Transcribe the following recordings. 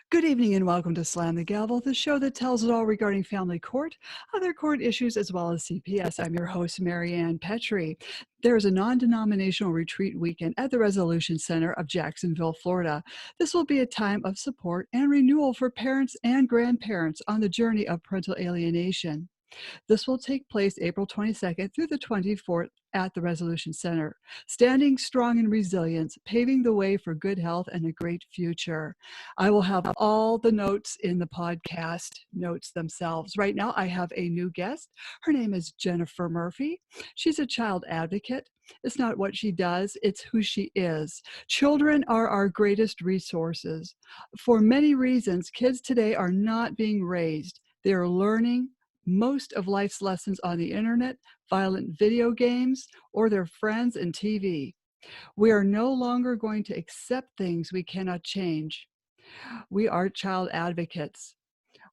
Good evening and welcome to Slam the Gavel, the show that tells it all regarding family court, other court issues, as well as CPS. I'm your host, Marianne Petrie. There is a non-denominational retreat weekend at the Resolution Center of Jacksonville, Florida. This will be a time of support and renewal for parents and grandparents on the journey of parental alienation. This will take place April 22nd through the 24th at the Resolution Center. Standing strong in resilience, paving the way for good health and a great future. I will have all the notes in the podcast notes themselves. Right now, I have a new guest. Her name is Jennifer Murphy. She's a child advocate. It's not what she does, it's who she is. Children are our greatest resources. For many reasons, kids today are not being raised. They are learning most of life's lessons on the internet, violent video games, or their friends and TV. We are no longer going to accept things we cannot change. We are child advocates.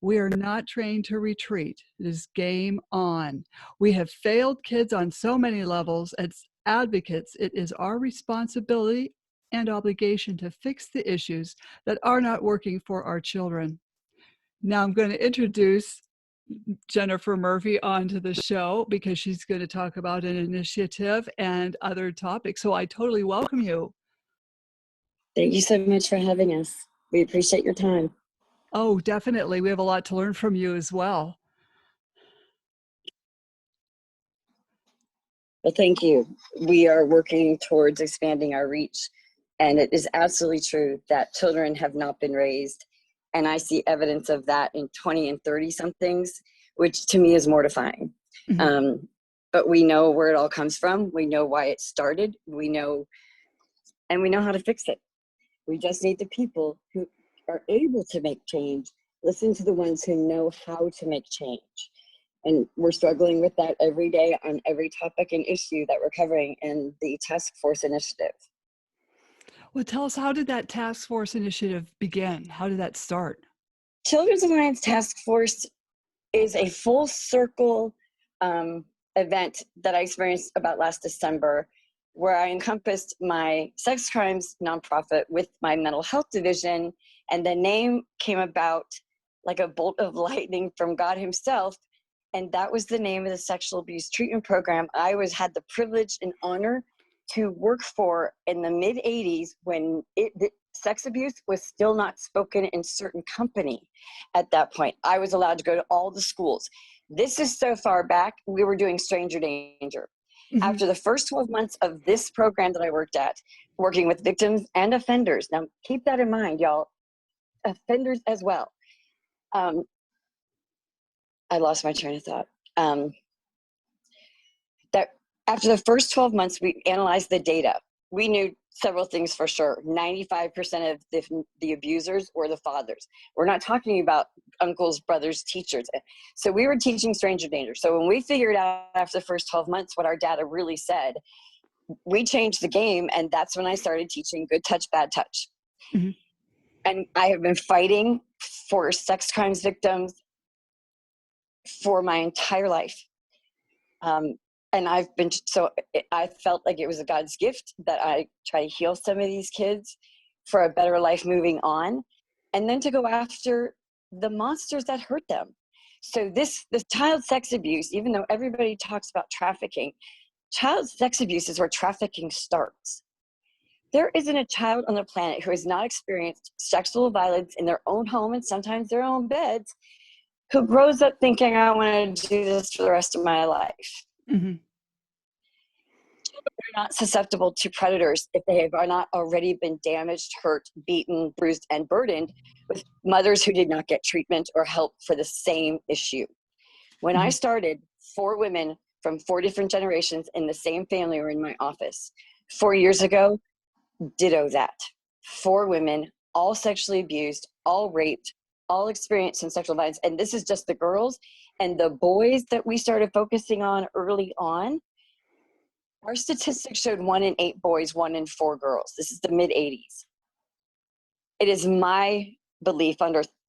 We are not trained to retreat. It is game on. We have failed kids on so many levels. As advocates, it is our responsibility and obligation to fix the issues that are not working for our children. Now I'm going to introduce Jennifer Murphy onto the show because she's going to talk about an initiative and other topics. So I totally welcome you. Thank you so much for having us. We appreciate your time. Oh, definitely. We have a lot to learn from you as well. Well, thank you. We are working towards expanding our reach, and it is absolutely true that children have not been raised. And I see evidence of that in 20 and 30 somethings, which to me is mortifying. Mm-hmm. But we know where it all comes from. We know why it started. We know how to fix it. We just need the people who are able to make change. Listen to the ones who know how to make change. And we're struggling with that every day on every topic and issue that we're covering in the task force initiative. Well, tell us, how did that task force initiative begin? How did that start? Children's Alliance Task Force is a full circle event that I experienced about last December, where I encompassed my sex crimes nonprofit with my mental health division. And the name came about like a bolt of lightning from God himself. And that was the name of the sexual abuse treatment program I had the privilege and honor to work for in the mid-'80s when sex abuse was still not spoken in certain company at that point. I was allowed to go to all the schools. This is so far back, we were doing stranger danger. Mm-hmm. After the first 12 months of this program that I worked at, working with victims and offenders, now keep that in mind, y'all, offenders as well. I lost my train of thought. That after the first 12 months, we analyzed the data. We knew several things for sure. 95% of the abusers were the fathers. We're not talking about uncles, brothers, teachers. So we were teaching stranger danger. So when we figured out after the first 12 months what our data really said, we changed the game, and that's when I started teaching good touch, bad touch. Mm-hmm. And I have been fighting for sex crimes victims for my entire life. And I felt like it was a God's gift that I try to heal some of these kids for a better life moving on, and then to go after the monsters that hurt them. So the child sex abuse, even though everybody talks about trafficking, child sex abuse is where trafficking starts. There isn't a child on the planet who has not experienced sexual violence in their own home and sometimes their own beds, who grows up thinking, I want to do this for the rest of my life. Mm-hmm. They're not susceptible to predators if they have not already been damaged, hurt, beaten, bruised, and burdened with mothers who did not get treatment or help for the same issue. When I started, 4 women from 4 different generations in the same family were in my office. 4 years ago, ditto that. 4 women, all sexually abused, all raped, all experienced some sexual violence. And this is just the girls. And the boys that we started focusing on early on, our statistics showed 1 in 8 boys, 1 in 4 girls. This is the mid-'80s. It is my belief,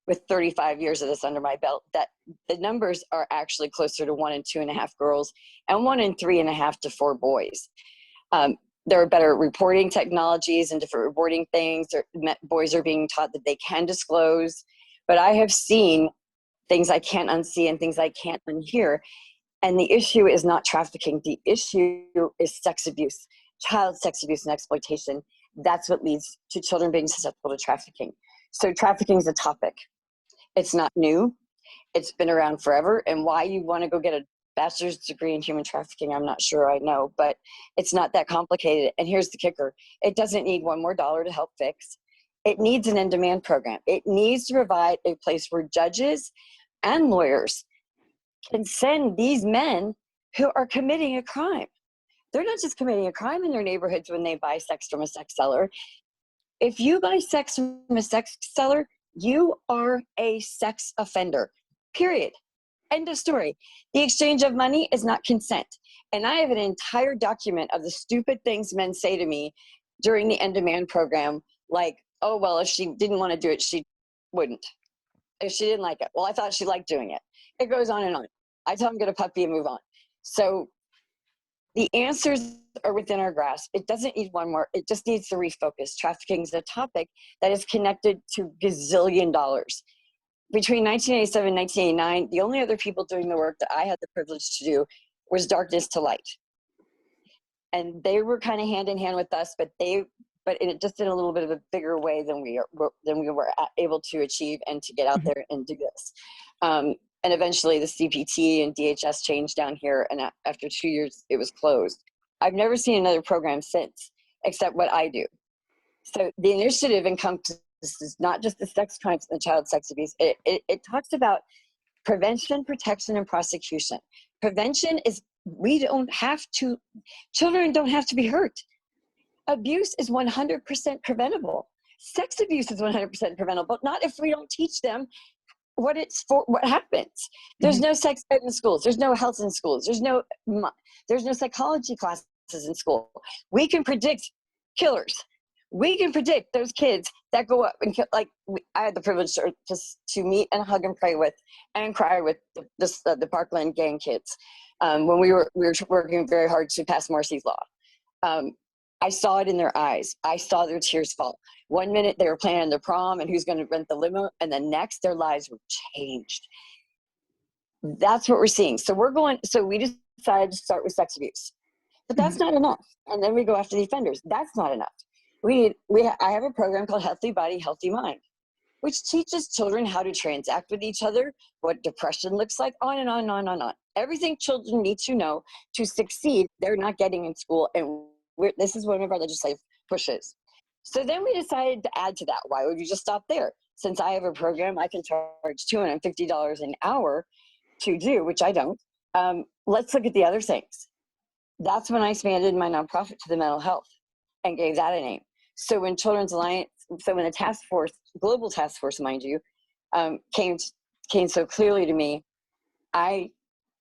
with 35 years of this under my belt, that the numbers are actually closer to 1 in 2.5 girls and 1 in 3.5 to 4 boys. there are better reporting technologies and different reporting things. Boys are being taught that they can disclose, but I have seen things I can't unsee and things I can't unhear. And the issue is not trafficking. The issue is sex abuse, child sex abuse and exploitation. That's what leads to children being susceptible to trafficking. So trafficking is a topic. It's not new. It's been around forever. And why you want to go get a bachelor's degree in human trafficking, I'm not sure I know, but it's not that complicated. And here's the kicker. It doesn't need one more dollar to help fix. It needs an in-demand program. It needs to provide a place where judges and lawyers can send these men who are committing a crime. They're not just committing a crime in their neighborhoods when they buy sex from a sex seller. If you buy sex from a sex seller, you are a sex offender, period. End of story. The exchange of money is not consent. And I have an entire document of the stupid things men say to me during the in-demand program, like, oh, well, if she didn't want to do it, she wouldn't. If she didn't like it, well, I thought she liked doing it. It goes on and on. I tell them get a puppy and move on. So the answers are within our grasp. It doesn't need one more. It just needs to refocus. Trafficking is a topic that is connected to gazillion dollars. Between 1987 and 1989, the only other people doing the work that I had the privilege to do was Darkness to Light. And they were kind of hand in hand with us, but it just in a little bit of a bigger way than we were able to achieve and to get out there and do this. And eventually the CPT and DHS changed down here, and after 2 years, it was closed. I've never seen another program since, except what I do. So the initiative encompasses not just the sex crimes and the child sex abuse. It talks about prevention, protection, and prosecution. Prevention is children don't have to be hurt. Abuse is 100% preventable. Sex abuse is 100% preventable, but not if we don't teach them what it's for, what happens. There's no sex ed in schools. There's no health in schools. There's no psychology classes in school. We can predict killers. We can predict those kids that go up and kill. Like I had the privilege to meet and hug and pray with and cry with the Parkland gang kids when we were working very hard to pass Marcy's law. I saw it in their eyes. I saw their tears fall. One minute they were planning their prom and who's going to rent the limo, and the next their lives were changed. That's what we're seeing. So we decided to start with sex abuse, but that's not enough. And then we go after the offenders. That's not enough. I have a program called Healthy Body, Healthy Mind, which teaches children how to transact with each other, what depression looks like, on and on and on and on. Everything children need to know to succeed, they're not getting in school. And this is one of our legislative pushes. So then we decided to add to that. Why would we just stop there? Since I have a program I can charge $250 an hour to do, which I don't, let's look at the other things. That's when I expanded my nonprofit to the mental health and gave that a name. So when Children's Alliance, so when the task force, global task force, mind you, came so clearly to me, I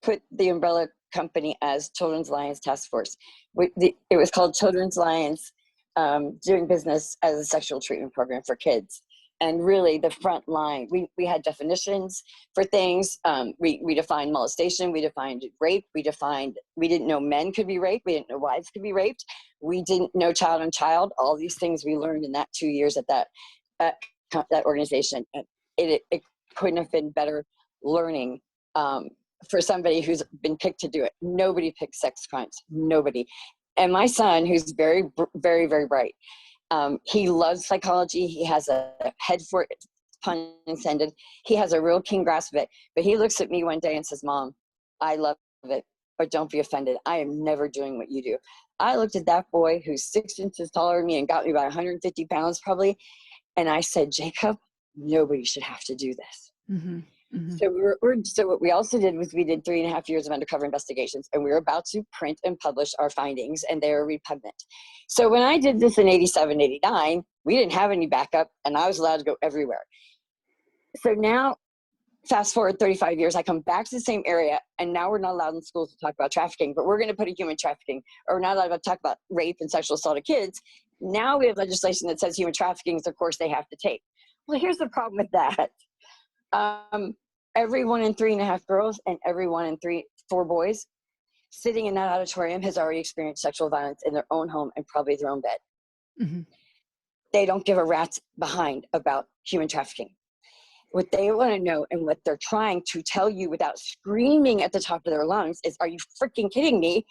put the umbrella company as Children's Alliance Task Force. It was called Children's Alliance Doing Business as a Sexual Treatment Program for Kids. And really the front line, we had definitions for things. We defined molestation, we defined rape, we didn't know men could be raped, we didn't know wives could be raped, we didn't know child on child. All these things we learned in that 2 years at that organization. And it couldn't have been better learning for somebody who's been picked to do it. Nobody picks sex crimes, nobody. And my son, who's very, very, very bright, he loves psychology. He has a head for it, pun intended. He has a real keen grasp of it. But he looks at me one day and says, "Mom, I love it, but don't be offended. I am never doing what you do." I looked at that boy who's 6 inches taller than me and got me about 150 pounds probably. And I said, "Jacob, nobody should have to do this." Mm-hmm. Mm-hmm. So what we also did was we did 3.5 years of undercover investigations, and we were about to print and publish our findings, and they were repugnant. So when I did this in 87, 89, we didn't have any backup, and I was allowed to go everywhere. So now, fast forward 35 years, I come back to the same area, and now we're not allowed in schools to talk about trafficking, but we're going to put a human trafficking, or we're not allowed to talk about rape and sexual assault of kids. Now we have legislation that says human trafficking is the course they have to take. Well, here's the problem with that. Every 1 in 3.5 girls and every 1 in 4 boys sitting in that auditorium has already experienced sexual violence in their own home and probably their own bed. Mm-hmm. They don't give a rat's behind about human trafficking. What they want to know and what they're trying to tell you without screaming at the top of their lungs is, are you freaking kidding me?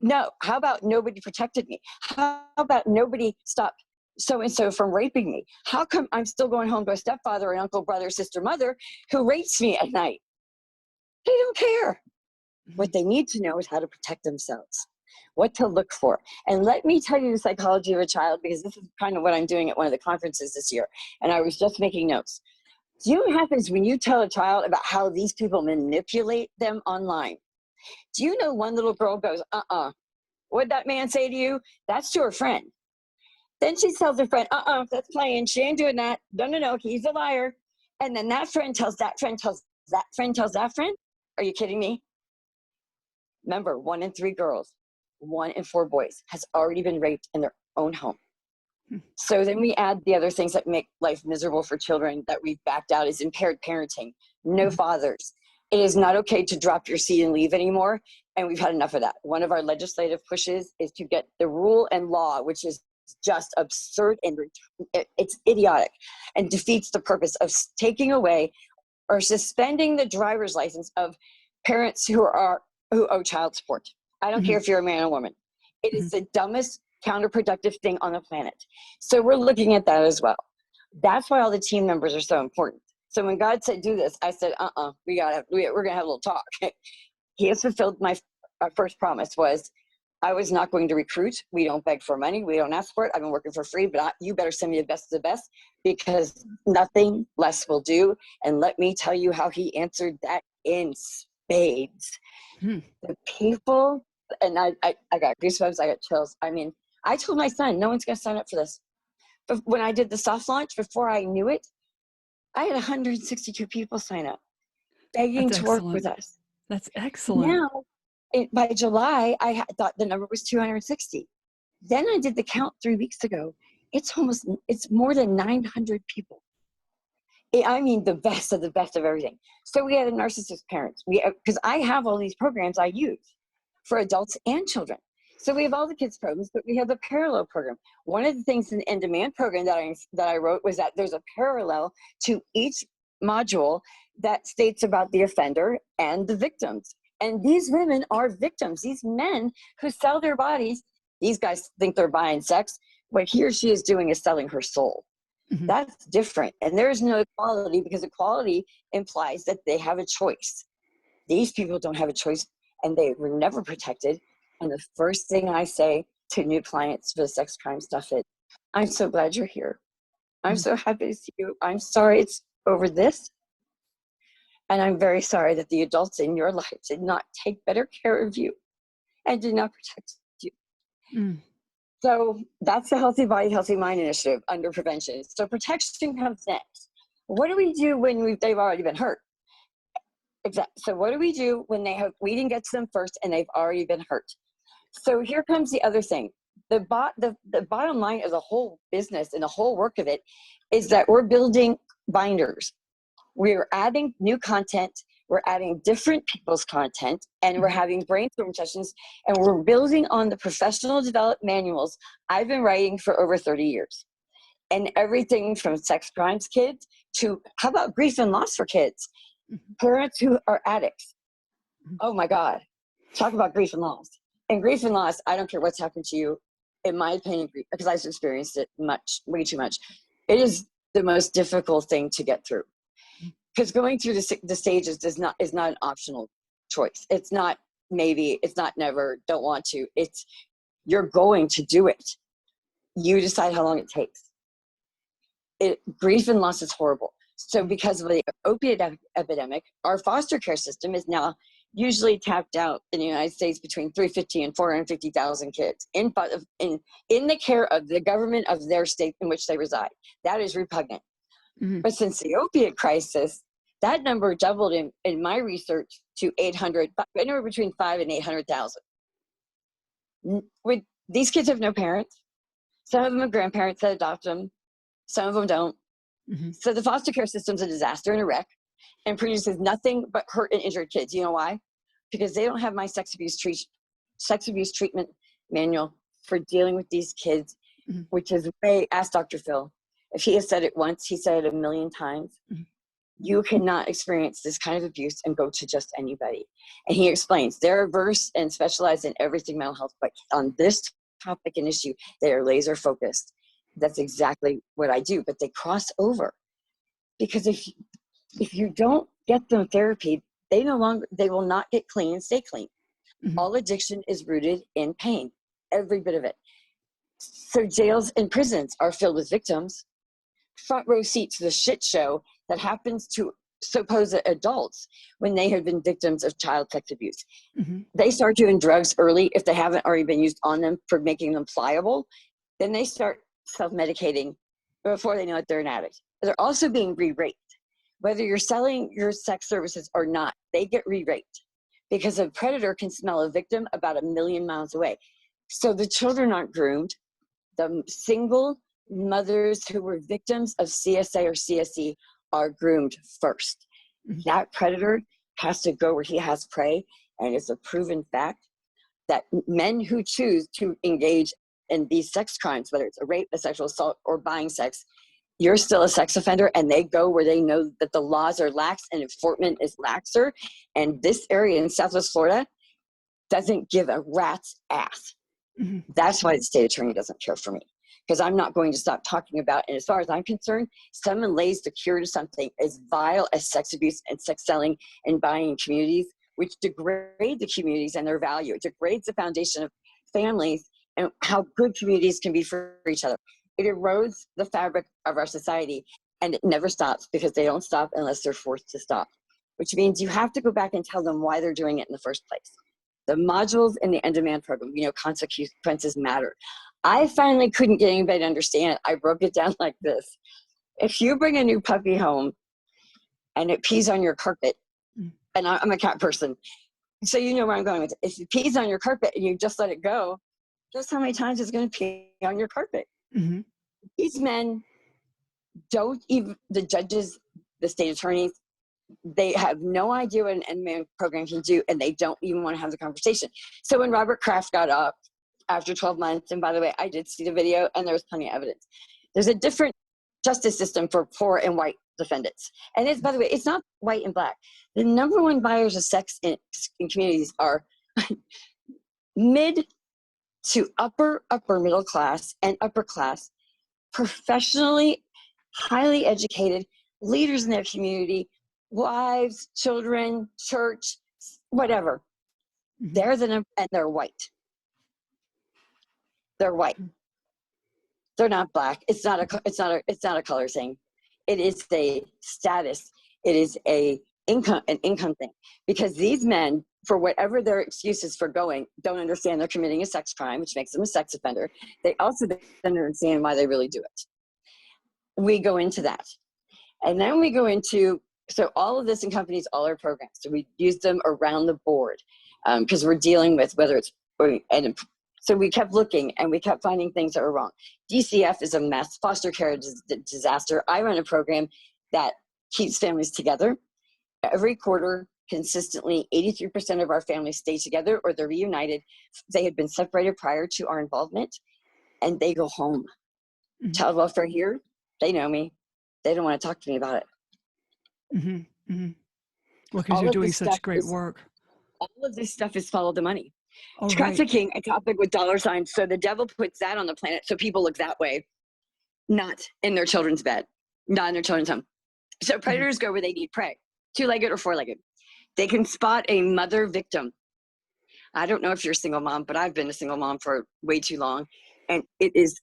No. How about nobody protected me? How about nobody stopped so-and-so from raping me? How come I'm still going home to a stepfather, an uncle, brother, sister, mother who rapes me at night? They don't care. What they need to know is how to protect themselves, what to look for. And let me tell you the psychology of a child, because this is kind of what I'm doing at one of the conferences this year. And I was just making notes. Do you know what happens when you tell a child about how these people manipulate them online? Do you know one little girl goes, what'd that man say to you? That's to her friend. Then she tells her friend, that's playing. She ain't doing that. No, he's a liar. And then that friend tells that friend, tells that friend, tells that friend. Are you kidding me? Remember, 1 in 3 girls, 1 in 4 boys has already been raped in their own home. So then we add the other things that make life miserable for children that we've backed out is impaired parenting, no fathers. It is not okay to drop your seed and leave anymore. And we've had enough of that. One of our legislative pushes is to get the rule and law, which is just absurd and it's idiotic and defeats the purpose of taking away or suspending the driver's license of parents who owe child support. I don't care if you're a man or woman. It is the dumbest counterproductive thing on the planet. So we're looking at that as well. That's why all the team members are so important. So when God said do this, I said, we're gonna have a little talk. He has fulfilled my first promise was, I was not going to recruit. We don't beg for money. We don't ask for it. I've been working for free, but you better send me the best of the best, because nothing less will do. And let me tell you how he answered that in spades. The people, and I got goosebumps, I got chills. I mean, I told my son, no one's going to sign up for this. But when I did the soft launch, before I knew it, I had 162 people sign up, begging That's to work excellent. with us. That's excellent. Now, by July, I thought the number was 260. Then I did the count 3 weeks ago. It's more than 900 people. I mean, the best of everything. So we had a narcissist parents. Because I have all these programs I use for adults and children. So we have all the kids programs, but we have the parallel program. One of the things in the in-demand program that I wrote was that there's a parallel to each module that states about the offender and the victims. And these women are victims. These men who sell their bodies, these guys think they're buying sex. What he or she is doing is selling her soul. That's different. And there's no equality, because equality implies that they have a choice. These people don't have a choice, and they were never protected. And the first thing I say to new clients for the sex crime stuff is, I'm so glad you're here. I'm so happy to see you. I'm sorry it's over this. And I'm very sorry that the adults in your life did not take better care of you and did not protect you. So that's the Healthy Body, Healthy Mind initiative under prevention. So protection comes next. What do we do when they've already been hurt? Exactly. So what do we do when we didn't get to them first and they've already been hurt? So here comes the other thing. The bottom line of the whole business and the whole work of it is that we're building binders. We're adding new content. We're adding different people's content, and we're having brainstorm sessions, and we're building on the professional developed manuals I've been writing for over 30 years. And everything from sex crimes kids to, how about grief and loss for kids? Parents who are addicts. Oh my God. Talk about grief and loss. And grief and loss, I don't care what's happened to you, in my opinion, because I've experienced it way too much. It is the most difficult thing to get through. Because going through the stages is not an optional choice. It's not maybe, it's not never, don't want to. It's you're going to do it. You decide how long it takes. Grief and loss is horrible. So because of the opiate epidemic, our foster care system is now usually tapped out in the United States between 350 and 450,000 kids in the care of the government of their state in which they reside. That is repugnant. But since the opiate crisis, that number doubled in my research to 800, anywhere between 5 and 800,000. These kids have no parents. Some of them have grandparents that adopt them. Some of them don't. So the foster care system's a disaster and a wreck, and produces nothing but hurt and injured kids. You know why? because they don't have my sex abuse treatment manual for dealing with these kids, which is ask Dr. Phil. If he has said it once, he said it a million times. You cannot experience this kind of abuse and go to just anybody. And he explains they're versed and specialized in everything mental health, but on this topic and issue, they are laser focused. That's exactly what I do, but they cross over. Because if you don't get them therapy, they will not get clean and stay clean. All addiction is rooted in pain, every bit of it. So jails and prisons are filled with victims, front row seat to the shit show that happens to supposed adults when they have been victims of child sex abuse. They start doing drugs early if they haven't already been used on them for making them pliable. Then they start self-medicating before they know it, they're an addict. They're also being re-raped. Whether you're selling your sex services or not, they get re-raped because a predator can smell a victim about 1 million miles away. So the children aren't groomed. The single mothers who were victims of CSA or CSE are groomed first. That predator has to go where he has prey, and it's a proven fact that men who choose to engage in these sex crimes, whether it's a rape, a sexual assault, or buying sex, you're still a sex offender, and they go where they know that the laws are lax and enforcement is laxer. And this area in Southwest Florida doesn't give a rat's ass. That's why the state attorney doesn't care for me, because I'm not going to stop talking about it. And as far as I'm concerned, someone lays the cure to something as vile as sex abuse and sex selling and buying in communities, which degrade the communities and their value. It degrades the foundation of families and how good communities can be for each other. It erodes the fabric of our society, and it never stops because they don't stop unless they're forced to stop, which means you have to go back and tell them why they're doing it in the first place. The modules in the end-demand program, consequences matter. I finally couldn't get anybody to understand it. I broke it down like this. If you bring a new puppy home and it pees on your carpet, and I'm a cat person, so you know where I'm going with it. If it pees on your carpet and you just let it go, guess how many times it's going to pee on your carpet? These men don't even, the judges, the state attorneys, they have no idea what an end-man program can do, and they don't even want to have the conversation. So when Robert Kraft got up after 12 months, and by the way, I did see the video, and there was plenty of evidence. There's a different justice system for poor and white defendants. And it's, by the way, it's not white and black. The number one buyers of sex in communities are mid to upper middle class and upper class, professionally, highly educated leaders in their community, wives, children, church, whatever. They're the number, and they're white. They're white. They're not black. It's not a color thing. It is a status. It is an income thing. Because these men, for whatever their excuses for going, don't understand they're committing a sex crime, which makes them a sex offender. They also don't understand why they really do it. We go into that. And then we go into, so all of this encompasses all our programs. So we use them around the board because we're dealing with whether it's, and so we kept looking and we kept finding things that were wrong. DCF is a mess. Foster care is a disaster. I run a program that keeps families together. Every quarter, consistently, 83% of our families stay together or they're reunited. They had been separated prior to our involvement, and they go home. Child welfare here, they know me. They don't want to talk to me about it. Well, because you're doing such great work. All of this stuff is follow the money. Oh, Trafficking, a topic with dollar signs. So the devil puts that on the planet so people look that way, not in their children's bed, not in their children's home. So predators go where they need prey, two-legged or four-legged. They can spot a mother victim. I don't know if you're a single mom, but I've been a single mom for way too long, and it is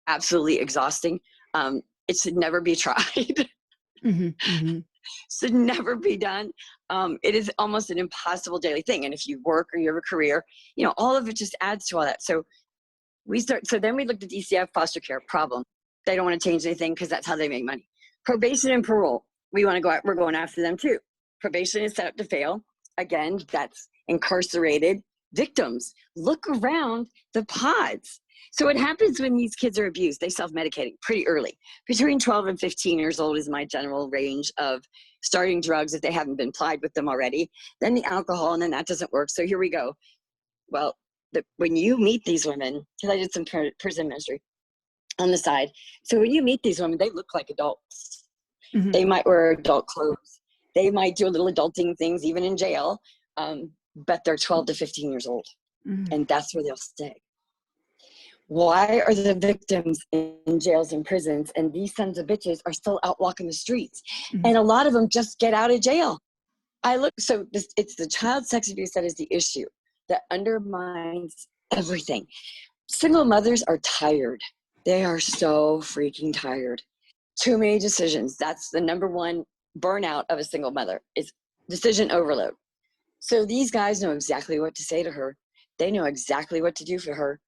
absolutely exhausting. It should never be tried. Should never be done. It is almost an impossible daily thing. And if you work or you have a career, you know, all of it just adds to all that. So then we looked at DCF foster care problem. They don't want to change anything because that's how they make money. Probation and parole. We're going after them too. Probation is set up to fail. Again, that's incarcerated victims. Look around the pods. So what happens when these kids are abused? They self-medicate pretty early. Between 12 and 15 years old is my general range of starting drugs if they haven't been plied with them already. Then the alcohol, and then that doesn't work. So here we go. Well, when you meet these women, because I did some prison ministry on the side. So when you meet these women, they look like adults. Mm-hmm. They might wear adult clothes. They might do a little adulting things, even in jail. But they're 12 to 15 years old. Mm-hmm. And that's where they'll stay. Why are the victims in jails and prisons and these sons of bitches are still out walking the streets? Mm-hmm. And a lot of them just get out of jail. It's the child sex abuse that is the issue that undermines everything. Single mothers are tired. They are so freaking tired. Too many decisions. That's the number one burnout of a single mother, is decision overload. So these guys know exactly what to say to her. They know exactly what to do for her.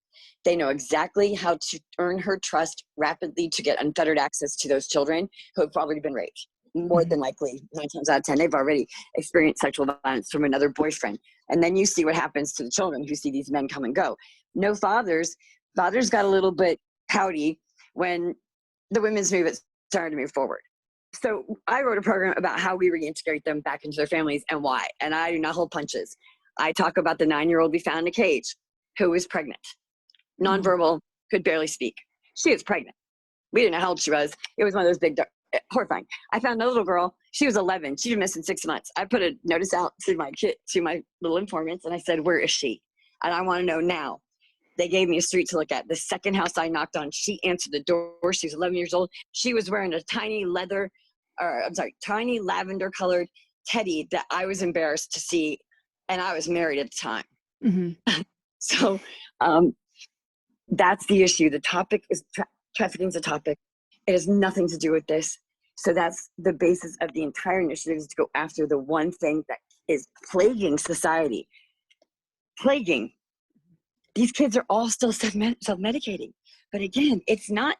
They know exactly how to earn her trust rapidly to get unfettered access to those children who have already been raped. More than likely, 9 times out of 10, they've already experienced sexual violence from another boyfriend. And then you see what happens to the children who see these men come and go. No fathers. Fathers got a little bit pouty when the women's movement started to move forward. So I wrote a program about how we reintegrate them back into their families and why. And I do not hold punches. I talk about the 9-year-old we found in a cage who was pregnant, nonverbal, could barely speak. She was pregnant. We didn't know how old she was. It was one of those big, horrifying. I found a little girl. She was 11. She'd been missing 6 months. I put a notice out to my little informants, and I said, "Where is she? And I want to know now." They gave me a street to look at. The second house I knocked on, she answered the door. She was 11 years old. She was wearing a tiny lavender colored teddy that I was embarrassed to see. And I was married at the time. Mm-hmm. So that's the issue. The topic is trafficking is a topic. It has nothing to do with this. So that's the basis of the entire initiative, is to go after the one thing that is plaguing society. Plaguing. These kids are all still self-medicating. But again, it's not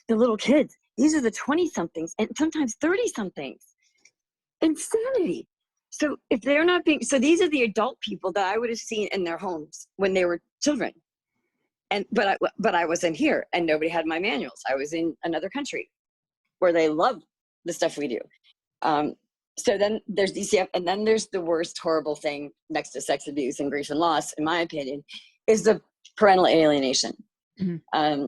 the little kids. These are the 20-somethings and sometimes 30-somethings. Insanity. So if they're not being, so these are the adult people that I would have seen in their homes when they were children. But I wasn't here, and nobody had my manuals. I was in another country where they love the stuff we do. So then there's DCF, and then there's the worst horrible thing next to sex abuse and grief and loss, in my opinion, is the parental alienation. Mm-hmm.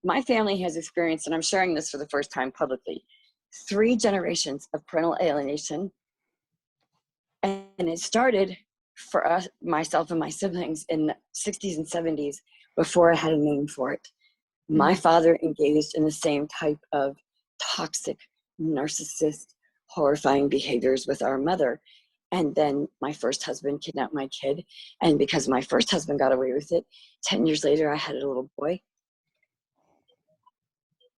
My family has experienced, and I'm sharing this for the first time publicly, 3 generations of parental alienation. And it started for us, myself and my siblings, in the 60s and 70s, before I had a name for it. My father engaged in the same type of toxic, narcissist, horrifying behaviors with our mother. And then my first husband kidnapped my kid. And because my first husband got away with it, 10 years later, I had a little boy.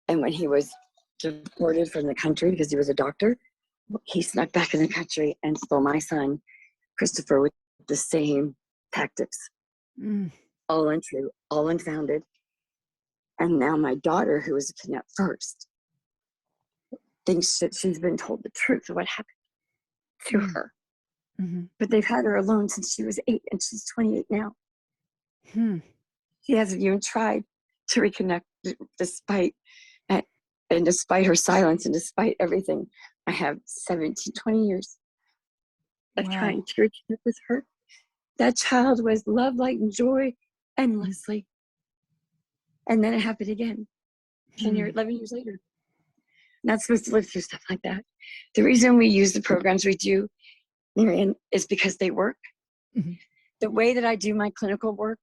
And when he was deported from the country because he was a doctor, he snuck back in the country and stole my son, Christopher, with the same tactics. All untrue, all unfounded. And now my daughter, who was kidnapped first, thinks that she's been told the truth of what happened to her. Mm-hmm. But they've had her alone since she was 8, and she's 28 now. She hasn't even tried to reconnect, despite her silence and despite everything. I have 20 years of trying to reconnect with her. That child was love, light, and joy endlessly. And then it happened again, 11 years later. Not supposed to live through stuff like that. The reason we use the programs we do, Marianne, is because they work. Mm-hmm. The way that I do my clinical work,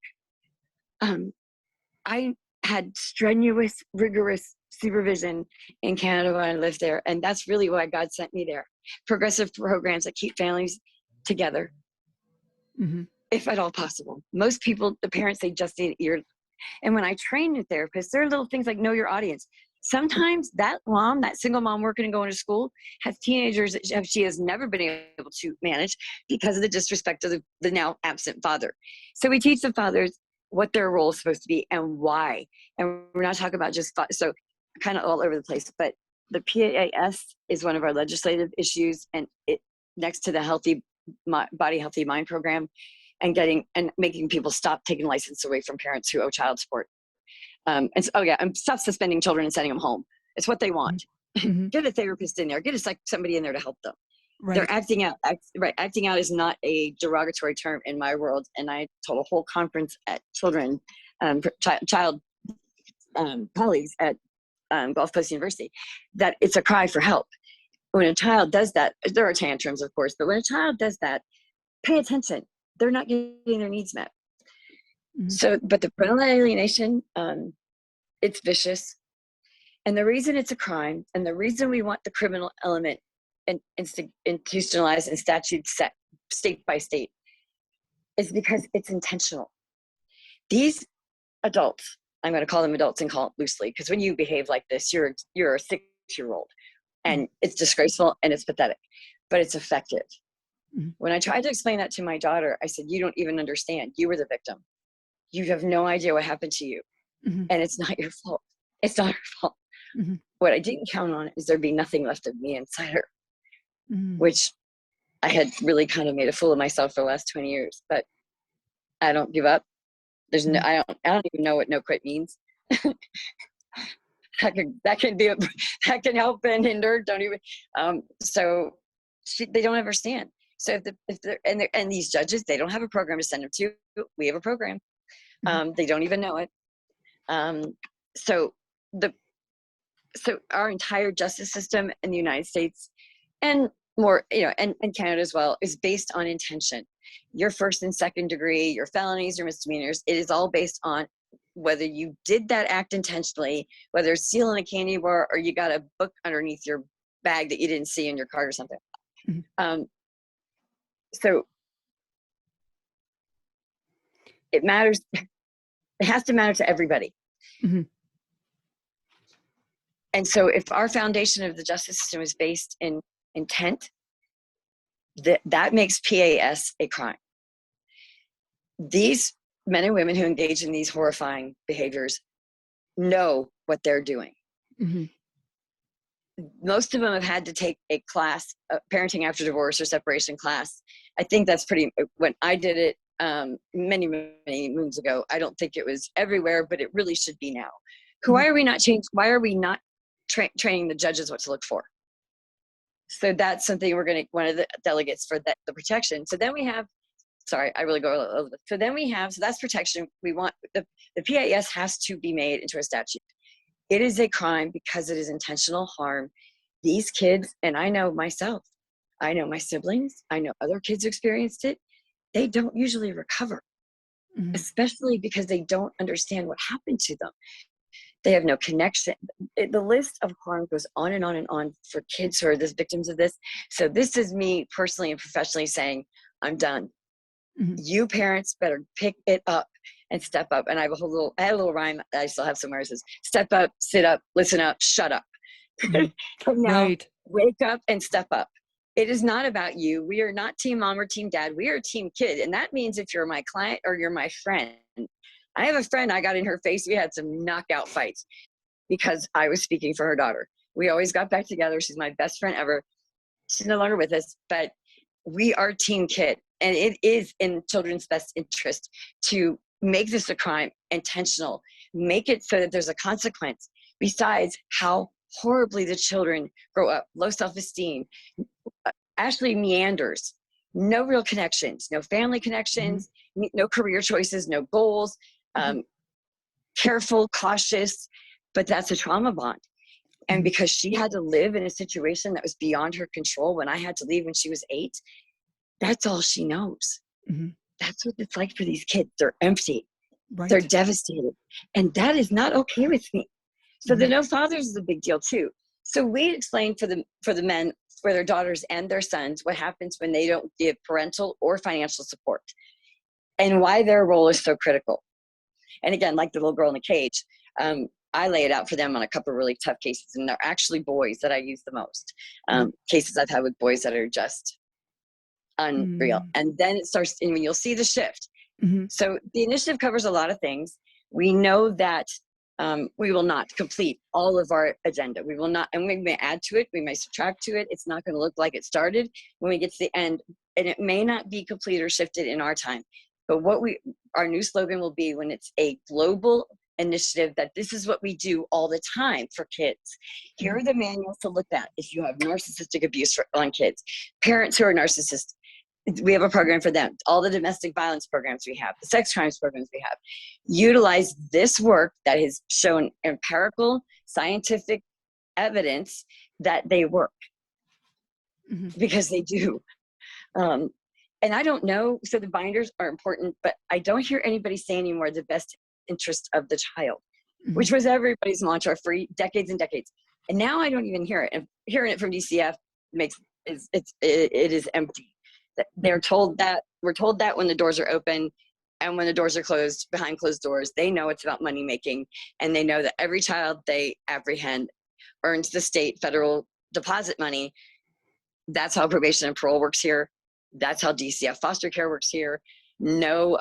I had strenuous, rigorous supervision in Canada when I lived there. And that's really why God sent me there. Progressive programs that keep families together, if at all possible. Most people, the parents, they just need ear. And when I train new therapists, there are little things like know your audience. Sometimes that single mom working and going to school, has teenagers that she has never been able to manage because of the disrespect of the now absent father. So we teach the fathers what their role is supposed to be and why. And we're not talking about just, so kind of all over the place, but the PAS is one of our legislative issues, and it next to the Healthy Body, Healthy Mind program, and making people stop taking license away from parents who owe child support. Stop suspending children and sending them home. It's what they want. Mm-hmm. Get a therapist in there. Get somebody in there to help them. Right. They're acting out. Acting out is not a derogatory term in my world. And I told a whole conference at children, child colleagues at Gulf Coast University, that it's a cry for help. When a child does that, there are tantrums, of course, but when a child does that, pay attention. They're not getting their needs met. Mm-hmm. So, but the parental alienation, it's vicious. And the reason it's a crime, and the reason we want the criminal element institutionalized and statute set state by state, is because it's intentional. These adults, I'm going to call them adults and call it loosely, because when you behave like this, you're a 6-year-old, and it's disgraceful and it's pathetic, but it's effective. Mm-hmm. When I tried to explain that to my daughter, I said, you don't even understand. You were the victim. You have no idea what happened to you. Mm-hmm. And it's not your fault. It's not her fault. Mm-hmm. What I didn't count on is there be nothing left of me inside her, mm-hmm. which I had really kind of made a fool of myself for the last 20 years, but I don't give up. There's no, I don't even know what no quit means. that can help and hinder. Don't even. They don't understand. So and these judges, they don't have a program to send them to. We have a program. They don't even know it. So our entire justice system in the United States, and more, and Canada as well, is based on intention. Your first and second degree, your felonies, your misdemeanors, it is all based on whether you did that act intentionally, whether it's stealing a candy bar or you got a book underneath your bag that you didn't see in your cart or something. Mm-hmm. So it matters. It has to matter to everybody. Mm-hmm. And so if our foundation of the justice system is based in intent, that makes PAS a crime. These men and women who engage in these horrifying behaviors know what they're doing. Mm-hmm. Most of them have had to take a class, a parenting after divorce or separation class. I think that's when I did it many, many moons ago, I don't think it was everywhere, but it really should be now. Mm-hmm. Why are we not training the judges what to look for? So that's something one of the delegates for the protection. So then we have, sorry, I really go a little bit. So then we have, so that's protection. We want, the PAS has to be made into a statute. It is a crime because it is intentional harm. These kids, and I know myself, I know my siblings, I know other kids who experienced it, they don't usually recover, mm-hmm. especially because they don't understand what happened to them. They have no connection. The list of harm goes on and on and on for kids who are the victims of this. So this is me personally and professionally saying, I'm done. Mm-hmm. You parents better pick it up and step up. And I had a little rhyme that I still have somewhere. It says, step up, sit up, listen up, shut up. Mm-hmm. Now, right. Wake up and step up. It is not about you. We are not team mom or team dad. We are team kid. And that means if you're my client or you're my friend, I have a friend, I got in her face. We had some knockout fights because I was speaking for her daughter. We always got back together. She's my best friend ever. She's no longer with us, but we are team kid. And it is in children's best interest to make this a crime intentional, make it so that there's a consequence besides how horribly the children grow up, low self-esteem. Ashley meanders, no real connections, no family connections, mm-hmm. no career choices, no goals, careful, cautious, but that's a trauma bond. And mm-hmm. because she had to live in a situation that was beyond her control when I had to leave when she was 8, that's all she knows. Mm-hmm. That's what it's like for these kids. They're empty. Right. They're devastated. And that is not okay with me. So mm-hmm. the no fathers is a big deal too. So we explain for the men, for their daughters and their sons, what happens when they don't give parental or financial support and why their role is so critical. And again, like the little girl in the cage, I lay it out for them on a couple of really tough cases, and they're actually boys that I use the most. Cases I've had with boys that are just unreal. And then it starts, and when you'll see the shift. Mm-hmm. So the initiative covers a lot of things. We know that we will not complete all of our agenda. We will not, and we may add to it, we may subtract to it. It's not going to look like it started when we get to the end, and it may not be complete or shifted in our time. But our new slogan will be, when it's a global initiative, that this is what we do all the time for kids. Here are the manuals to look at if you have narcissistic abuse on kids, parents who are narcissists. We have a program for them. All the domestic violence programs we have, the sex crimes programs we have, utilize this work that has shown empirical, scientific evidence that they work, because they do. And I don't know, so the binders are important, but I don't hear anybody say anymore the best interest of the child, which was everybody's mantra for decades and decades. And now I don't even hear it. And hearing it from DCF it is empty. We're told that when the doors are open, and when the doors are closed, behind closed doors, they know it's about money making, and they know that every child they apprehend earns the state federal deposit money. That's how probation and parole works here. That's how DCF foster care works here. No,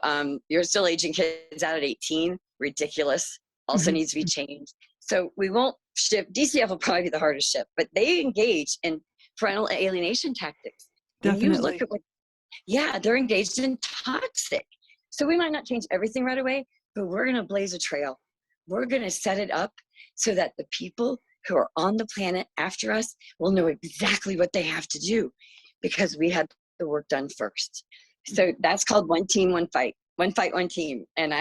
you're still aging kids out at 18. Ridiculous. Also needs to be changed. So we won't shift. DCF will probably be the hardest shift, but they engage in parental alienation tactics. Definitely. When you look at they're engaged in toxic. So we might not change everything right away, but we're going to blaze a trail. We're going to set it up so that the people who are on the planet after us will know exactly what they have to do, because we had the work done first. So that's called One Team, One Fight, One Fight, One Team. And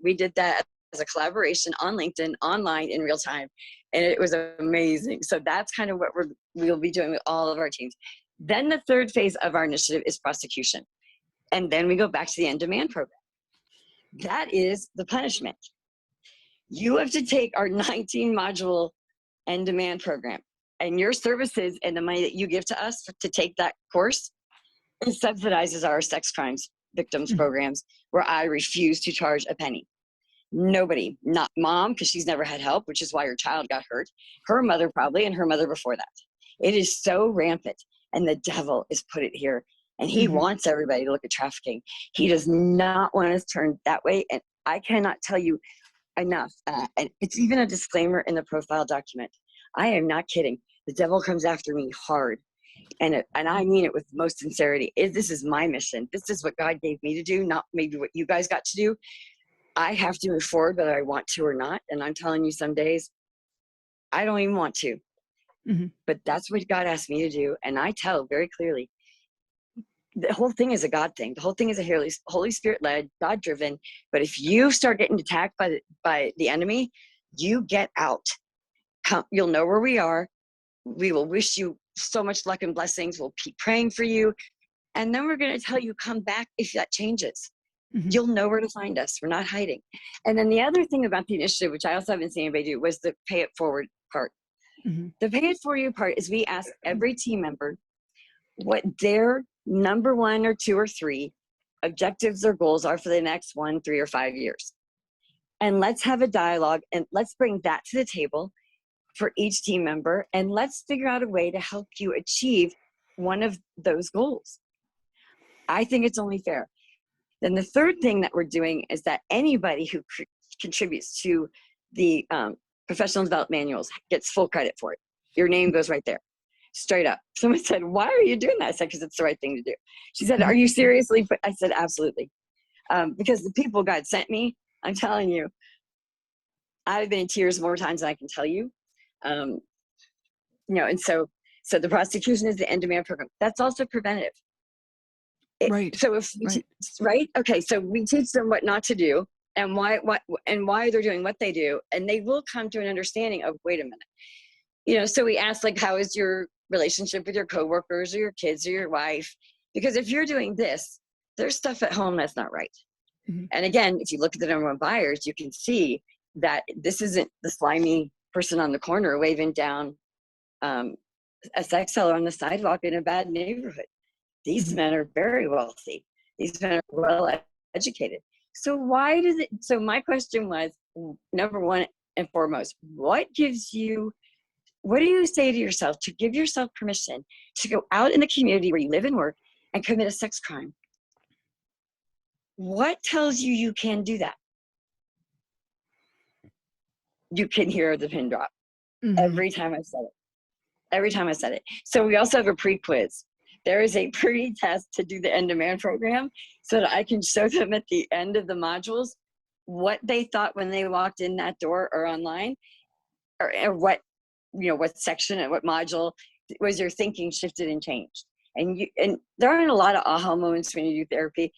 we did that as a collaboration on LinkedIn, online, in real time. And it was amazing. So that's kind of what we'll be doing with all of our teams. Then the third phase of our initiative is prosecution. And then we go back to the end-demand program. That is the punishment. You have to take our 19-module end-demand program, and your services and the money that you give to us to take that course, it subsidizes our sex crimes victims programs, where I refuse to charge a penny. Nobody, not mom, because she's never had help, which is why her child got hurt, her mother probably, and her mother before that. It is so rampant, and the devil is put it here. And he wants everybody to look at trafficking. He does not want us turned that way. And I cannot tell you enough. And it's even a disclaimer in the profile document. I am not kidding. The devil comes after me hard. And I mean it with most sincerity. This is my mission. This is what God gave me to do, not maybe what you guys got to do. I have to move forward whether I want to or not. And I'm telling you, some days I don't even want to. But that's what God asked me to do. And I tell very clearly, the whole thing is a God thing. The whole thing is a Holy Spirit led, God driven. But if you start getting attacked by the enemy, you get out. You'll know where we are. We will wish you so much luck and blessings. We'll keep praying for you. And then we're going to tell you, come back if that changes. You'll know where to find us. We're not hiding. And then the other thing about the initiative, which I also haven't seen anybody do, was the pay it forward part. The pay it for you part is we ask every team member what their number 1 or 2 or 3 objectives or goals are for the next 1, 3, or 5 years. And let's have a dialogue, and let's bring that to the table for each team member, and let's figure out a way to help you achieve one of those goals. I think it's only fair. Then the third thing that we're doing is that anybody who contributes to the professional development manuals gets full credit for it. Your name goes right there. Straight up. Someone said, why are you doing that? I said, because it's the right thing to do. She said, are you seriously? I said, absolutely. Because the people God sent me, I'm telling you, I've been in tears more times than I can tell you. And so the prosecution is the end-demand program. That's also preventative. Right. So if right? Okay, so we teach them what not to do and why they're doing what they do, and they will come to an understanding of, wait a minute. So we ask, like, how is your relationship with your coworkers or your kids or your wife? Because if you're doing this, there's stuff at home that's not right. And again, if you look at the number 1 buyers, you can see that this isn't the slimy person on the corner waving down a sex seller on the sidewalk in a bad neighborhood. These men are very wealthy. These men are well educated. So so my question was, number 1 and foremost, what do you say to yourself to give yourself permission to go out in the community where you live and work and commit a sex crime? What tells you you can do that? You can hear the pin drop every time I said it. So we also have a pre-quiz. there is a pre-test to do the end-demand program so that I can show them at the end of the modules what they thought when they walked in that door or online, or what, what section and what module was your thinking shifted and changed. And there aren't a lot of aha moments when you do therapy,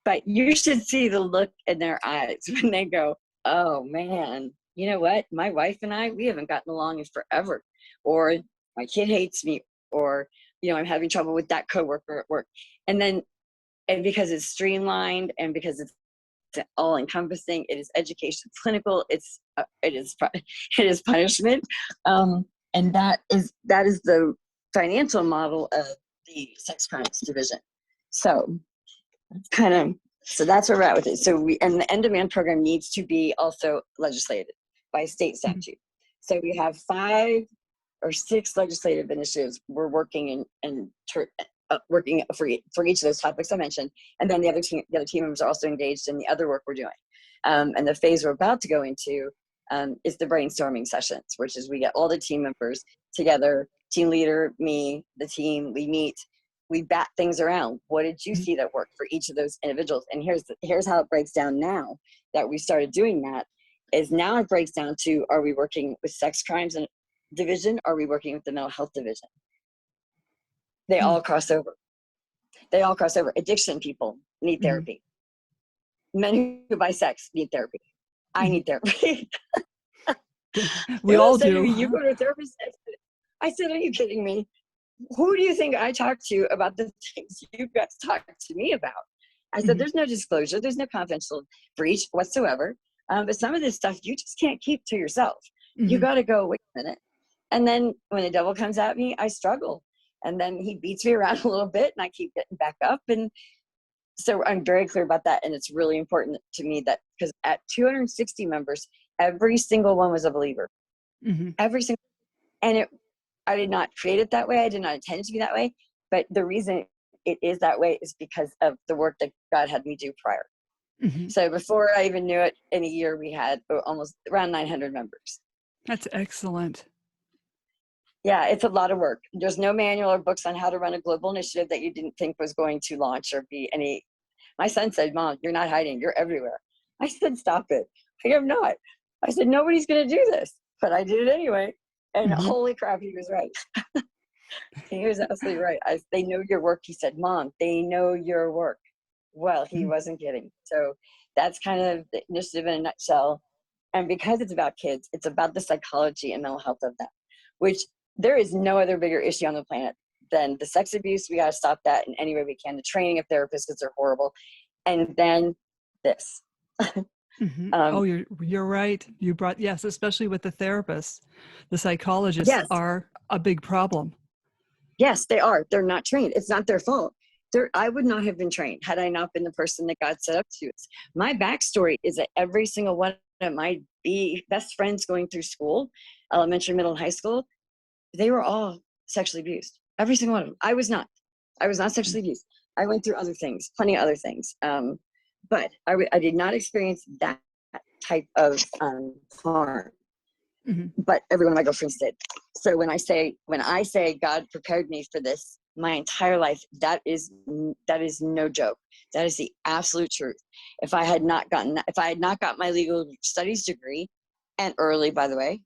but you should see the look in their eyes when they go, oh man, you know what? My wife and I, we haven't gotten along in forever. Or my kid hates me, or, I'm having trouble with that coworker at work. And because it's streamlined and because it's all encompassing, it is education, clinical, it is punishment. And that is the financial model of the sex crimes division. So that's where we're at with it. And the end-demand program needs to be also legislated by state statute. So we have 5 or 6 legislative initiatives we're working working for each of those topics I mentioned, and then the other team members are also engaged in the other work we're doing. And the phase we're about to go into is the brainstorming sessions, which is we get all the team members together, team leader, me, the team, we meet, we bat things around. What did you see that worked for each of those individuals? And here's how it breaks down now that we started doing that, is now it breaks down to, are we working with sex crimes and division? Are we working with the mental health division? They all cross over. Addiction people need therapy. Men who buy sex need therapy. I need therapy. We all do. You go to a therapist? I said, are you kidding me? Who do you think I talk to about the things you guys talk to me about? I said, there's no disclosure. There's no confidential breach whatsoever. But some of this stuff you just can't keep to yourself. You got to go, wait a minute. And then when the devil comes at me, I struggle. And then he beats me around a little bit and I keep getting back up. And so I'm very clear about that. And it's really important to me that, because at 260 members, every single one was a believer. Every single, and I did not create it that way. I did not intend it to be that way. But the reason it is that way is because of the work that God had me do prior. So before I even knew it, in a year, we had almost around 900 members. That's excellent. Yeah, it's a lot of work. There's no manual or books on how to run a global initiative that you didn't think was going to launch or be any. My son said, Mom, you're not hiding. You're everywhere. I said, stop it. I am not. I said, nobody's going to do this. But I did it anyway. And holy crap, he was right. He was absolutely right. They know your work. He said, Mom, they know your work. Well, he wasn't kidding. So that's kind of the initiative in a nutshell. And because it's about kids, it's about the psychology and mental health of them, which there is no other bigger issue on the planet than the sex abuse. We got to stop that in any way we can. The training of therapists, because they're horrible. And then this. Oh, you're right. You brought, yes, especially with the therapists. The psychologists are a big problem. Yes, they are. They're not trained. It's not their fault. I would not have been trained had I not been the person that God set up to us. My backstory is that every single one of my best friends going through school, elementary, middle, and high school, they were all sexually abused. Every single one of them. I was not sexually abused. I went through other things, plenty of other things. But I did not experience that type of harm. But every one of my girlfriends did. So when I say God prepared me for this my entire life, that is no joke. That is the absolute truth. If I had not got my legal studies degree, and early, by the way,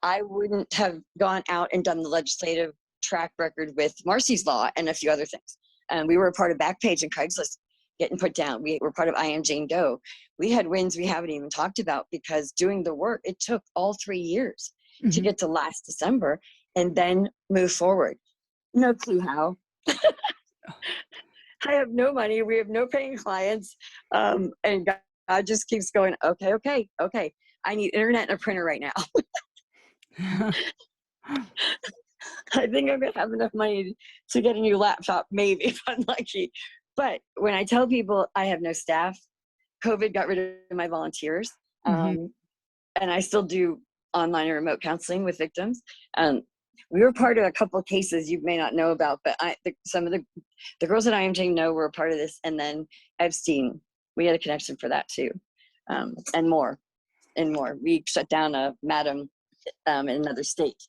I wouldn't have gone out and done the legislative track record with Marcy's Law and a few other things. We were a part of Backpage and Craigslist getting put down. We were part of I Am Jane Doe. We had wins we haven't even talked about, because doing the work, it took all 3 years to get to last December and then move forward. No clue how. I have no money. We have no paying clients. And God just keeps going, okay. I need internet and a printer right now. I think I'm going to have enough money to get a new laptop, maybe, if I'm lucky. But when I tell people I have no staff, COVID got rid of my volunteers. And I still do online and remote counseling with victims. We were part of a couple of cases you may not know about, but some of the girls at I Am Jane know were a part of this. And then Epstein, we had a connection for that too. And more. We shut down a madam in another state.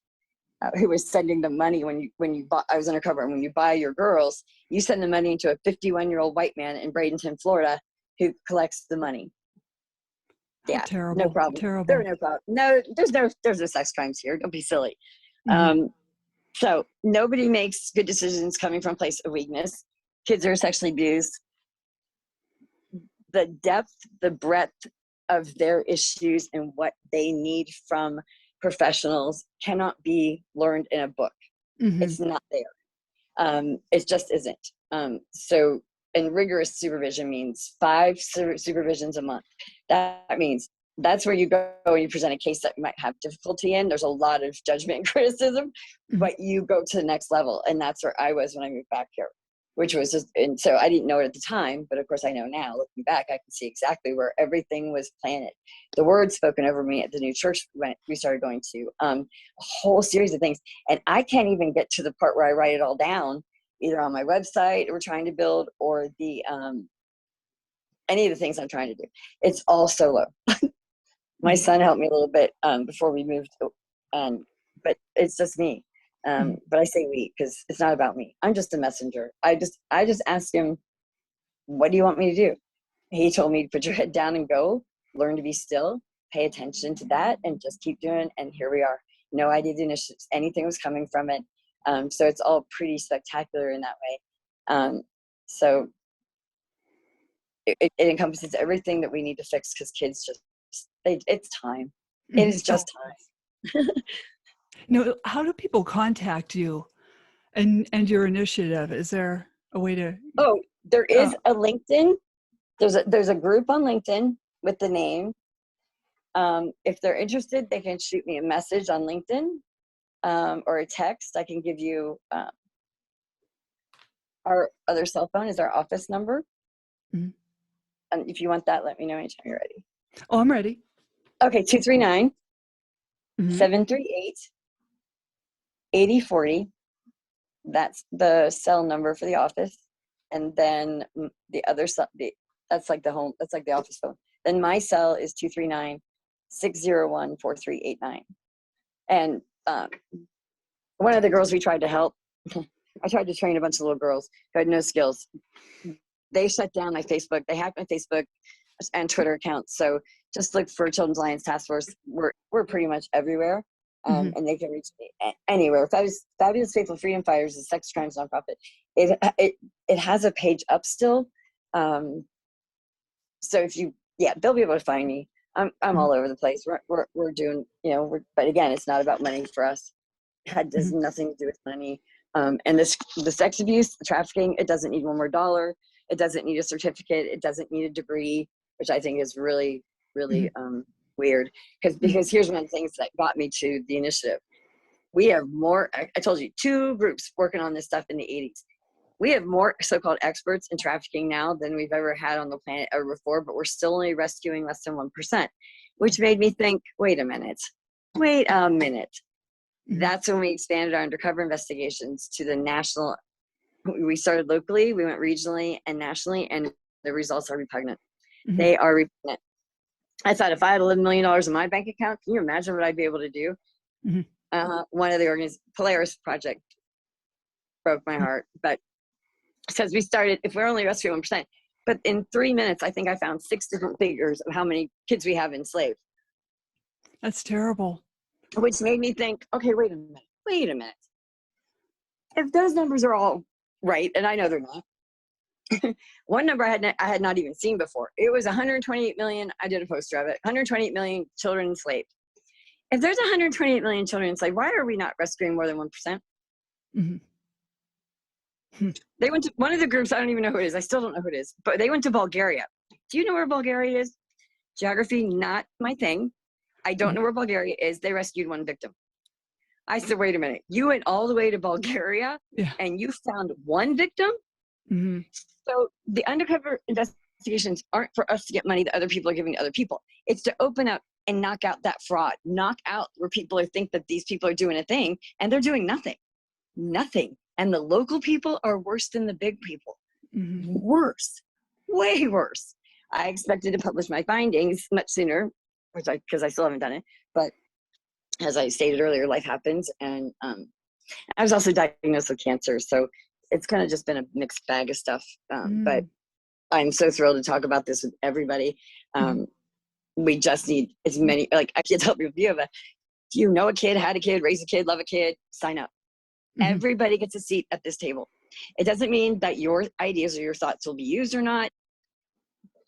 who was sending the money when you buy. I was undercover, and when you buy your girls, you send the money to a 51-year-old white man in Bradenton, Florida, who collects the money. How Yeah, no terrible. problem. There are Terrible. no problem. No, there's no sex crimes here. Don't be silly. Mm-hmm. So nobody makes good decisions coming from a place of weakness. Kids are sexually abused. The depth, the breadth of their issues and what they need from professionals cannot be learned in a book. Mm-hmm. It's not there. It just isn't. So, and rigorous supervision means 5 supervisions a month. That means that's where you go and you present a case that you might have difficulty in. There's a lot of judgment and criticism, Mm-hmm. but you go to the next level. And that's where I was when I moved back here, which was just, and so I didn't know it at the time, but of course I know now. Looking back, I can see exactly where everything was planted. The word spoken over me at the new church when we started going to, a whole series of things. And I can't even get to the part where I write it all down, either on my website we're trying to build or the any of the things I'm trying to do. It's all solo. My son helped me a little bit before we moved, but it's just me. But I say we because it's not about me. I'm just a messenger. I just asked him, what do you want me to do? He told me to put your head down and go, learn to be still, pay attention to that, and just keep doing. And here we are. No idea the initiatives, anything was coming from it. So it's all pretty spectacular in that way. So it encompasses everything that we need to fix because kids it's time. It is just time. How do people contact you and your initiative? Is there a way to? Oh, there is a LinkedIn. There's a group on LinkedIn with the name. If they're interested, they can shoot me a message on LinkedIn or a text. I can give you our other cell phone is our office number. Mm-hmm. And if you want that, let me know anytime you're ready. Oh, I'm ready. Okay, 239 Mm-hmm. 738 8040. That's the cell number for the office. And then the other that's like the home, that's like the office phone. Then my cell is 239 601 4389. And one of the girls we tried to help, I tried to train a bunch of little girls who had no skills. They shut down my Facebook. They hacked my Facebook and Twitter accounts. So just look for Children's Alliance Task Force. We're pretty much everywhere. And they can reach me anywhere. Fabulous Faithful Freedom Fighters is a sex crimes nonprofit. It has a page up still. So if they'll be able to find me. I'm all over the place. We're doing, but again, it's not about money for us. It has nothing to do with money. And the sex abuse, the trafficking, it doesn't need one more dollar. It doesn't need a certificate. It doesn't need a degree, which I think is really, really weird. Because here's one of the things that got me to the initiative. We have more, I told you, 2 groups working on this stuff in the 80s. We have more so-called experts in trafficking now than we've ever had on the planet ever before, but we're still only rescuing less than 1%, which made me think, wait a minute. That's when we expanded our undercover investigations to the national. We started locally, we went regionally and nationally, and the results are repugnant. They are repugnant. I thought if I had $11 million in my bank account, can you imagine what I'd be able to do? One of the Polaris Project broke my heart, but because we started, if we're only rescuing 1%, but in 3 minutes, I think I found 6 different figures of how many kids we have enslaved. That's terrible. Which made me think, okay, wait a minute. If those numbers are all right, and I know they're not, one number I had not even seen before. It was 128 million. I did a poster of it. 128 million children enslaved. If there's 128 million children enslaved, why are we not rescuing more than 1%? They went to one of the groups. I don't even know who it is. I still don't know who it is, but they went to Bulgaria. Do you know where Bulgaria is? Geography, not my thing. I don't know where Bulgaria is. They rescued 1 victim. I said, wait a minute. You went all the way to Bulgaria and you found 1 victim? So the undercover investigations aren't for us to get money that other people are giving to other people. It's to open up and knock out that fraud, knock out where people think that these people are doing a thing and they're doing nothing. And the local people are worse than the big people. Worse, way worse. I expected to publish my findings much sooner, because I still haven't done it. But as I stated earlier, life happens. And I was also diagnosed with cancer. So it's kind of just been a mixed bag of stuff. But I'm so thrilled to talk about this with everybody. We just need as many, like I can't tell you, if you know a kid, had a kid, raise a kid, love a kid, sign up. Everybody gets a seat at this table. It doesn't mean that your ideas or your thoughts will be used or not,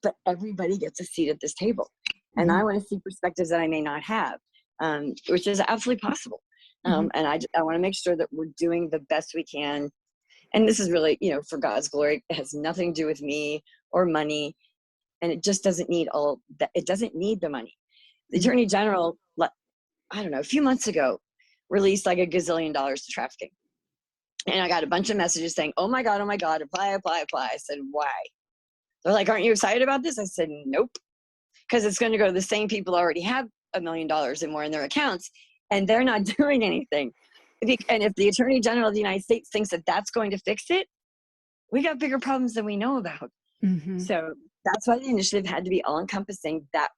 but everybody gets a seat at this table. And I want to see perspectives that I may not have, which is absolutely possible. And I want to make sure that we're doing the best we can. And this is really, you know, for God's glory. It has nothing to do with me or money. And it just doesn't need all that. It doesn't need the money. The Attorney General, I don't know, a few months ago, released like $1 gazillion to trafficking. And I got a bunch of messages saying, oh my God, apply. I said, why? They're like, aren't you excited about this? I said, nope. Because it's going to go to the same people who already have $1 million and more in their accounts, and they're not doing anything. And if the Attorney General of the United States thinks that that's going to fix it, we got bigger problems than we know about. So that's why the initiative had to be all encompassing. That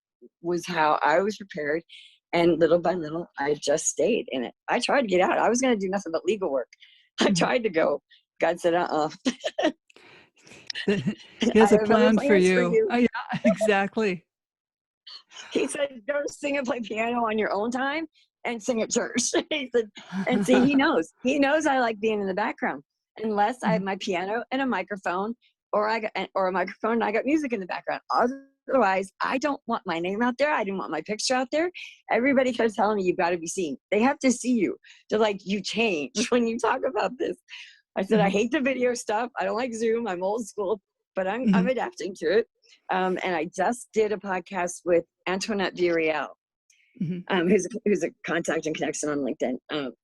was how I was prepared. And little by little, I just stayed in it. I tried to get out. I was going to do nothing but legal work. I tried to go. God said, He has a plan for you. Oh, yeah, exactly. He said, go sing and play piano on your own time and sing at church. He said, and see, he knows I like being in the background, unless I have my piano and a microphone, or a microphone and I got music in the background. Otherwise, I don't want my name out there. I didn't want my picture out there. Everybody kept telling me, you've got to be seen. They have to see you. They're like, you change when you talk about this. I said, I hate the video stuff. I don't like Zoom. I'm old school, but I'm adapting to it. And I just did a podcast with Antoinette Villarreal, who's a contact and connection on LinkedIn.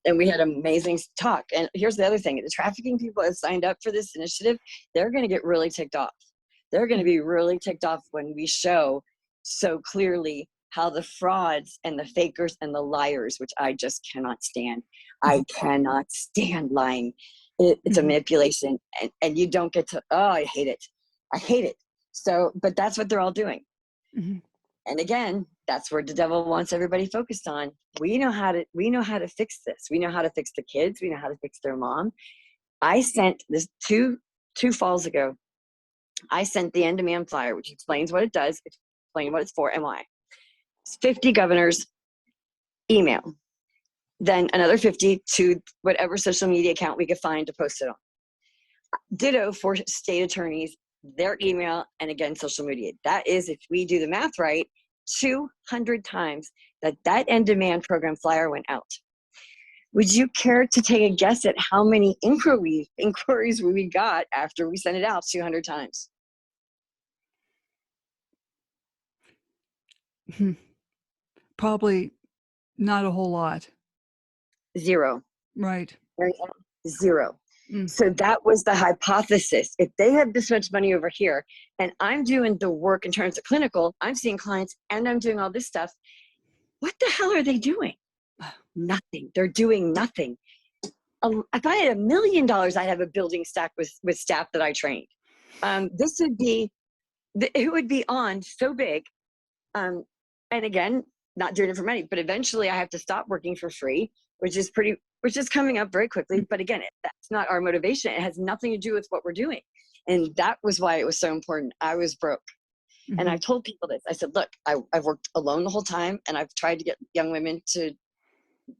And we had an amazing talk. And here's the other thing. The trafficking people that signed up for this initiative, they're going to get really ticked off. They're going to be really ticked off when we show so clearly how the frauds and the fakers and the liars, which I just cannot stand. I cannot stand lying. It's a manipulation, and you don't get to, I hate it. So, but that's what they're all doing. And again, that's where the devil wants everybody focused on. We know how to fix this. We know how to fix the kids. We know how to fix their mom. I sent this two falls ago. I sent the end-demand flyer, which explains what it does, explain what it's for, and why. It's 50 governors email. Then another 50 to whatever social media account we could find to post it on. Ditto for state attorneys, their email, and again, social media. That is, if we do the math right, 200 times that end-demand program flyer went out. Would you care to take a guess at how many inquiries we got after we sent it out 200 times? Probably not a whole lot. Zero. Right. Zero. So that was the hypothesis. If they have this much money over here, and I'm doing the work in terms of clinical, I'm seeing clients and I'm doing all this stuff, what the hell are they doing? Nothing. They're doing nothing. If I had $1 million, I'd have a building stack with staff that I trained. This would be, it would be on so big. And again, not doing it for money, but eventually I have to stop working for free, which is coming up very quickly. But again, that's not our motivation. It has nothing to do with what we're doing. And that was why it was so important. I was broke. And I told people this. I said, look, I've worked alone the whole time, and I've tried to get young women to,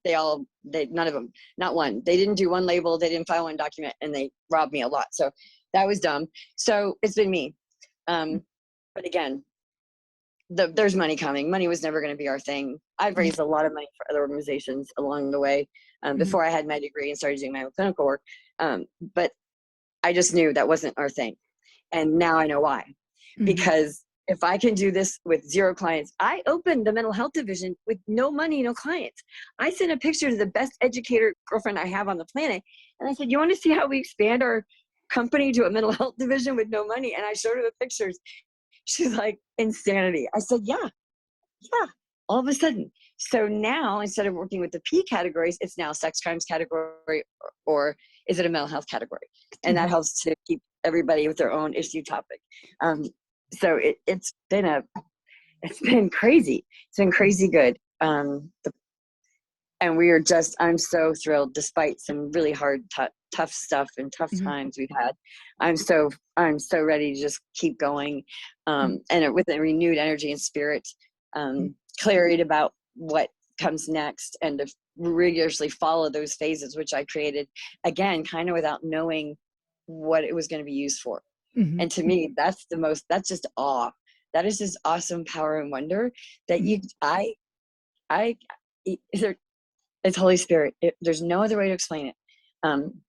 none of them, not one. They didn't do one label. They didn't file one document, and they robbed me a lot. So that was dumb. So it's been me. But again, there's money coming. Money was never going to be our thing. I've raised a lot of money for other organizations along the way before I had my degree and started doing my own clinical work. But I just knew that wasn't our thing. And now I know why. Because if I can do this with 0 clients, I opened the mental health division with no money, no clients. I sent a picture to the best educator girlfriend I have on the planet. And I said, you want to see how we expand our company to a mental health division with no money? And I showed her the pictures. She's like, insanity. I said, yeah, all of a sudden. So now, instead of working with the P categories, it's now sex crimes category, or is it a mental health category? And that helps to keep everybody with their own issue topic. So it's been crazy. It's been crazy good. And we are just, I'm so thrilled, despite some really hard, tough stuff and tough Mhm. times we've had. I'm so ready to just keep going, Mhm. and with a renewed energy and spirit, Mhm. clarity about what comes next, and to rigorously follow those phases, which I created, again, kind of without knowing what it was going to be used for. Mhm. And to me, that's just awe. That is just awesome power and wonder that Mhm. I, it's Holy Spirit. There's no other way to explain it. Um,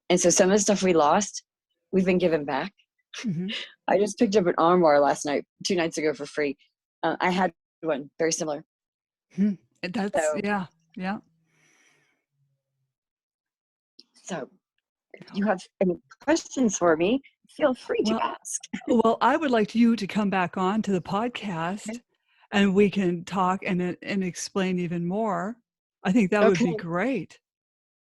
and so some of the stuff we lost, we've been given back. Mhm. I just picked up an armoire last night, 2 nights ago, for free. I had one very similar. Mhm. That's So, yeah, yeah. so if you have any questions for me, feel free to Well ask. well, I would like you to come back on to the podcast, Okay. and we can talk and explain even more. I think that would Okay. be great.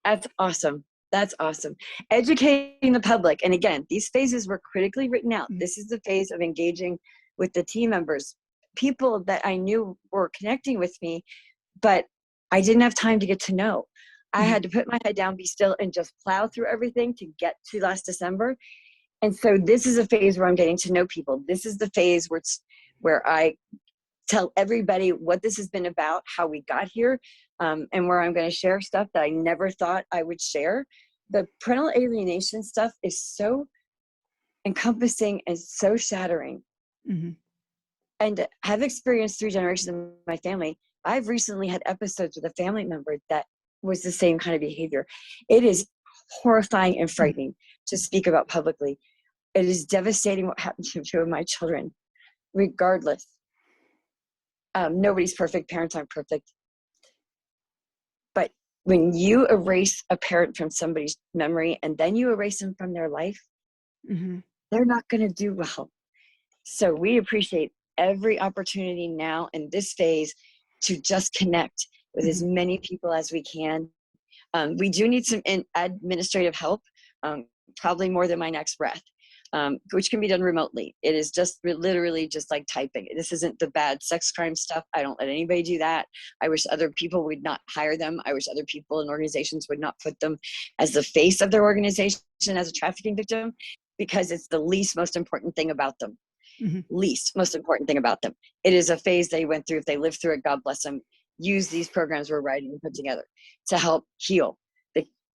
That's awesome. That's awesome. Educating the public. And again, these phases were critically written out. Mm. This is the phase of engaging with the team members, people that I knew were connecting with me, but I didn't have time to get to know. I Mhm. had to put my head down, be still, and just plow through everything to get to last December. And so this is a phase where I'm getting to know people. This is the phase where I tell everybody what this has been about, how we got here, and where I'm going to share stuff that I never thought I would share. The parental alienation stuff is so encompassing and so shattering. Mhm. And have experienced 3 generations of my family. I've recently had episodes with a family member that was the same kind of behavior. It is horrifying and Mhm. frightening to speak about publicly. It is devastating what happened to 2 of my children, regardless. Nobody's perfect. Parents aren't perfect. But when you erase a parent from somebody's memory and then you erase them from their life, Mhm. they're not going to do well. So we appreciate every opportunity now in this phase to just connect with as Mhm. many people as we can. We do need some administrative help, probably more than my next breath, which can be done remotely. It is just literally just like typing. This isn't the bad sex crime stuff. I don't let anybody do that. I wish other people would not hire them. I wish other people and organizations would not put them as the face of their organization as a trafficking victim, because it's the least most important thing about them. Mhm. Least most important thing about them. It is a phase they went through. If they lived through it, God bless them. Use these programs we're writing and put together to help heal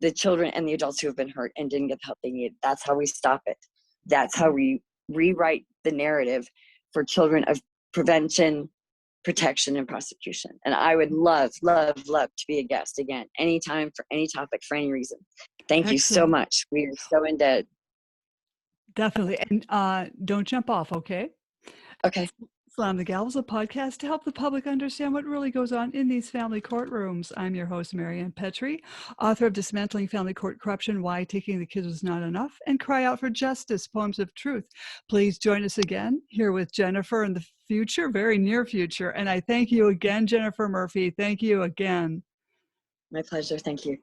the children and the adults who have been hurt and didn't get the help they need. That's how we stop it. That's how Mhm. we rewrite the narrative for children of prevention, protection, and prosecution. And I would love, love, love to be a guest again, anytime, for any topic, for any reason. Thank you so Excellent. much. We are so indebted. Definitely. And don't jump off, okay? Okay. Slam the Gavel is a podcast to help the public understand what really goes on in these family courtrooms. I'm your host, Marianne Petrie, author of Dismantling Family Court Corruption, Why Taking the Kids Was Not Enough, and Cry Out for Justice, Poems of Truth. Please join us again here with Jennifer in the future, very near future. And I thank you again, Jennifer Murphy. Thank you again. My pleasure. Thank you.